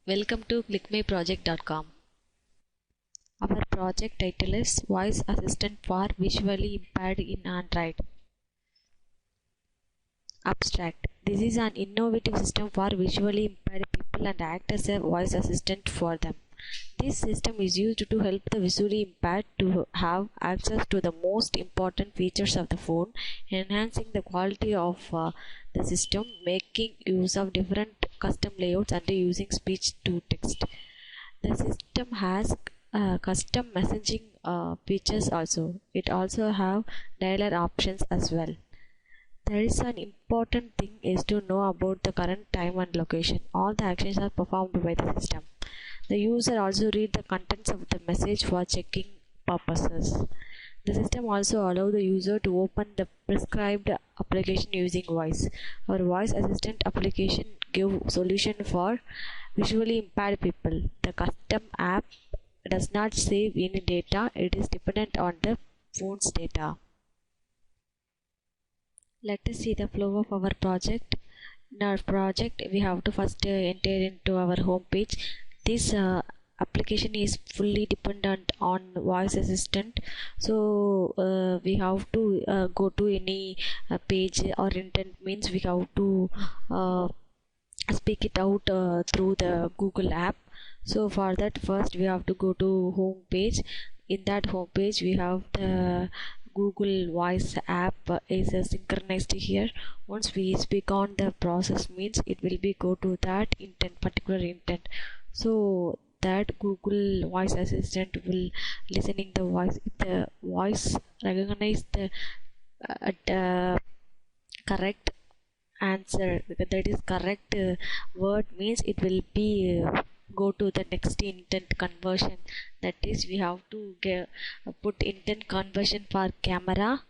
Welcome to clickmyproject.com. Our project title is Voice Assistant for Visually Impaired in Android. Abstract. This is an innovative system for visually impaired people and act as a voice assistant for them. This system is used to help the visually impaired to have access to the most important features of the phone, enhancing the quality of the system, making use of different custom layouts and using speech to text. The system has custom messaging features also. It also have dialer options as well. There is an important thing is to know about the current time and location. All the actions are performed by the system. The user also read the contents of the message for checking purposes. The system also allows the user to open the prescribed application using voice. Our voice assistant application gives solution for visually impaired people. The custom app does not save any data. It is dependent on the phone's data. Let us see the flow of our project. In our project, we have to first enter into our home page. This application is fully dependent on voice assistant, so we have to go to any page or intent means we have to speak it out through the Google app. So for that, first we have to go to home page. In that home page we have the Google Voice app is synchronized here. Once we speak on the process means it will be go to that intent, particular intent. So that Google Voice Assistant will listening the voice. If the voice recognize the correct answer, that is correct word means it will be go to the next intent conversion. That is, we have to put intent conversion for camera,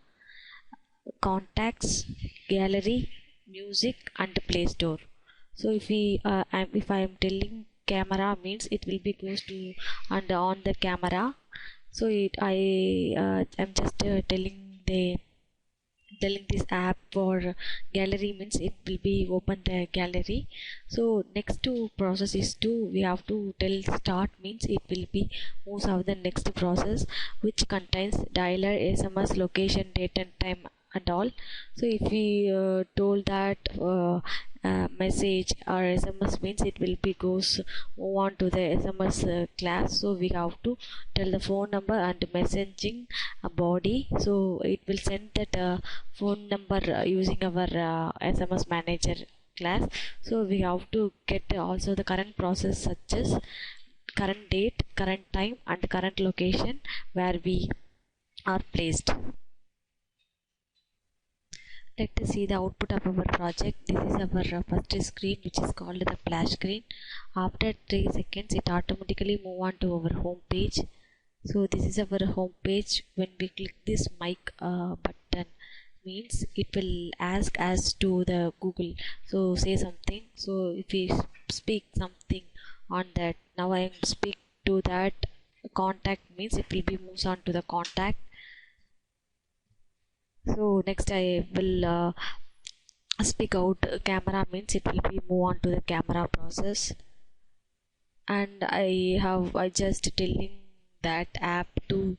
contacts, gallery, music and Play Store. So if if I am telling camera means it will be goes to and on the camera. So I am just telling this app for gallery means it will be open the gallery. So next to process is to we have to tell start means it will be moves of the next process which contains dialer, SMS, location, date and time and all. So if we told that message or SMS means it will be goes move on to the SMS class. So we have to tell the phone number and messaging body. So it will send that phone number using our SMS manager class. So we have to get also the current process such as current date, current time and current location where we are placed. Let us see the output of our project. This is our first screen which is called the flash screen. After 3 seconds it automatically move on to our home page. So this is our home page. When we click this mic button means it will ask us to the Google, so say something. So if we speak something on that, now I am speak to that contact means it will be moves on to the contact. So next I will speak out camera means it will be move on to the camera process. And I just telling that app to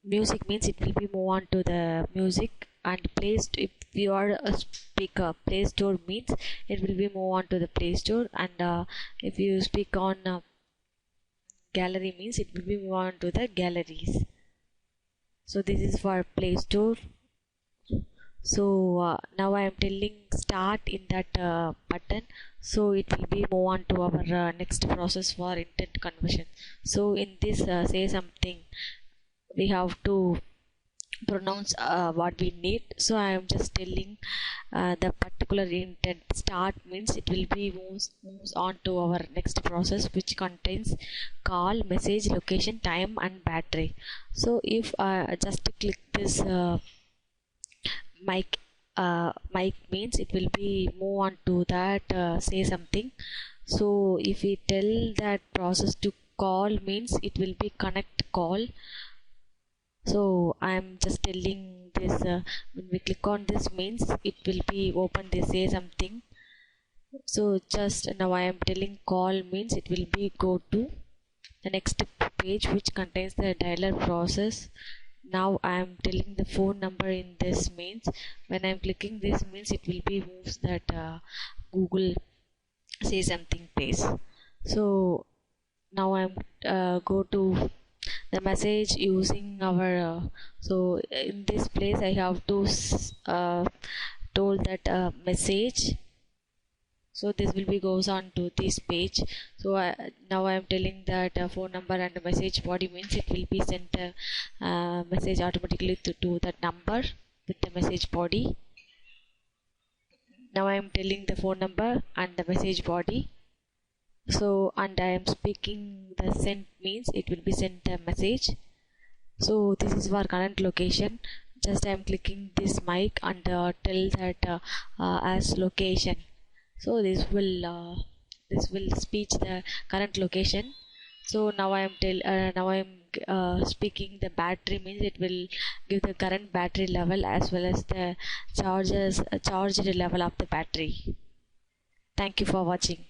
music means it will be move on to the music. And placed if you are a speaker, Play Store means it will be move on to the Play Store. And if you speak on gallery means it will be move on to the galleries. So this is for Play Store. So now I am telling start in that button, so it will be move on to our next process for intent conversion. So in this say something, we have to pronounce what we need. So I am just telling the particular intent. Start means it will be moves on to our next process which contains call, message, location, time and battery. So if I just click this mic means it will be move on to that say something. So if we tell that process to call means it will be connect call. So I'm just telling this, when we click on this means it will be open, they say something. So just now I am telling call means it will be go to the next page which contains the dialer process. Now I am telling the phone number in this means when I'm clicking this means it will be moves that Google say something page. So now I'm go to the message using our so in this place I have to told that message. So this will be goes on to this page. So now I am telling that phone number and message body means it will be sent message automatically to that number with the message body. Now I am telling the phone number and the message body. So and I am speaking the sent means it will be sent a message. So this is our current location. Just I am clicking this mic and tell that as location. So this will speech the current location. So now I am speaking the battery means it will give the current battery level as well as the charged level of the battery. Thank you for watching.